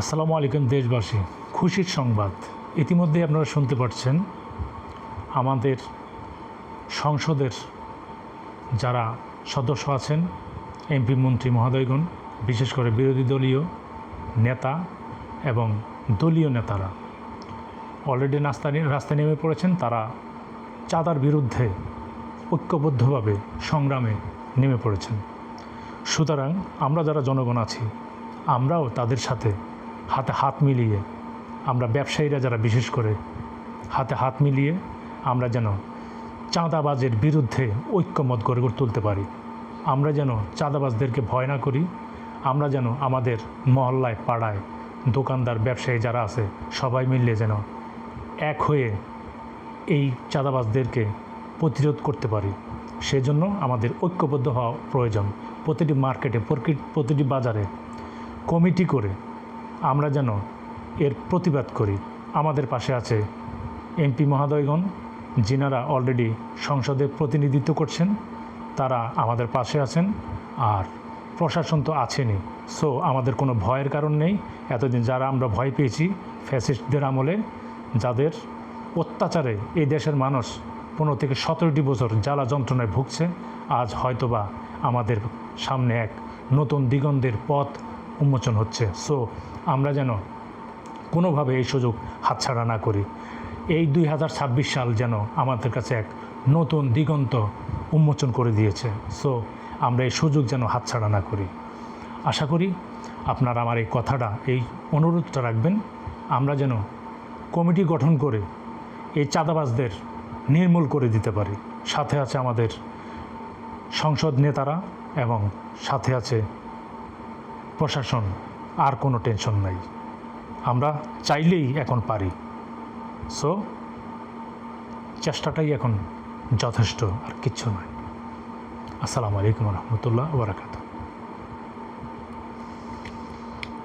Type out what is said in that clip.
আসসালামু আলাইকুম দেশবাসী, খুশির সংবাদ ইতিমধ্যে আপনারা শুনতে পাচ্ছেন। আমাদের সংসদের যারা সদস্য আছেন, এমপি মন্ত্রী মহোদয়গণ, বিশেষ করে বিরোধী দলীয় নেতা এবং দলীয় নেতারা অলরেডি রাস্তায় নেমে পড়েছেন। তারা চাঁদার বিরুদ্ধে ঐক্যবদ্ধভাবে সংগ্রামে নেমে পড়েছেন। সুতরাং আমরা যারা জনগণ আছি, আমরাও তাদের সাথে হাতে হাত মিলিয়ে, আমরা ব্যবসায়ীরা যারা বিশেষ করে হাতে হাত মিলিয়ে আমরা যেন চাঁদাবাজের বিরুদ্ধে ঐক্যমত গড়ে তুলতে পারি। আমরা যেন চাঁদাবাজদেরকে ভয় না করি। আমরা যেন আমাদের মহল্লায়, পাড়ায়, দোকানদার, ব্যবসায়ী যারা আছে সবাই মিলিয়ে যেন এক হয়ে এই চাঁদাবাজদেরকে প্রতিরোধ করতে পারি। সেজন্য আমাদের ঐক্যবদ্ধ হওয়া প্রয়োজন। প্রতিটি মার্কেটে, প্রতিটি বাজারে কমিটি করে আমরা যেন এর প্রতিবাদ করি। আমাদের পাশে আছে এমপি মহোদয়গণ, যিনারা অলরেডি সংসদে প্রতিনিধিত্ব করছেন, তারা আমাদের পাশে আছেন। আর প্রশাসন তো আছেনই। সো আমাদের কোনো ভয়ের কারণ নেই। এতদিন যারা আমরা ভয় পেয়েছি ফ্যাসিস্টদের আমলে, যাদের অত্যাচারে এই দেশের মানুষ 15 থেকে 17টি বছর জ্বালা যন্ত্রণায় ভুগছে, আজ হয়তোবা আমাদের সামনে এক নতুন দিগন্তের পথ উন্মোচন হচ্ছে। সো আমরা যেন কোনোভাবে এই সুযোগ হাতছাড়া না করি। এই 2026 সাল যেন আমাদের কাছে এক নতুন দিগন্ত উন্মোচন করে দিয়েছে। সো আমরা এই সুযোগ যেন হাতছাড়া না করি। আশা করি আপনারা আমার এই কথাটা, এই অনুরোধটা রাখবেন। আমরা যেন কমিটি গঠন করে এই চাঁদাবাজদের নির্মূল করে দিতে পারি। সাথে আছে আমাদের সংসদ নেতারা এবং সাথে আছে প্রশাসন। আর কোনো টেনশন নাই, আমরা চাইলেই এখন পারি। সো চেষ্টাটাই এখন যথেষ্ট, আর কিচ্ছু নয়। আসসালামু আলাইকুম রহমতুল্লাহ ওয়া বারাকাতুহু।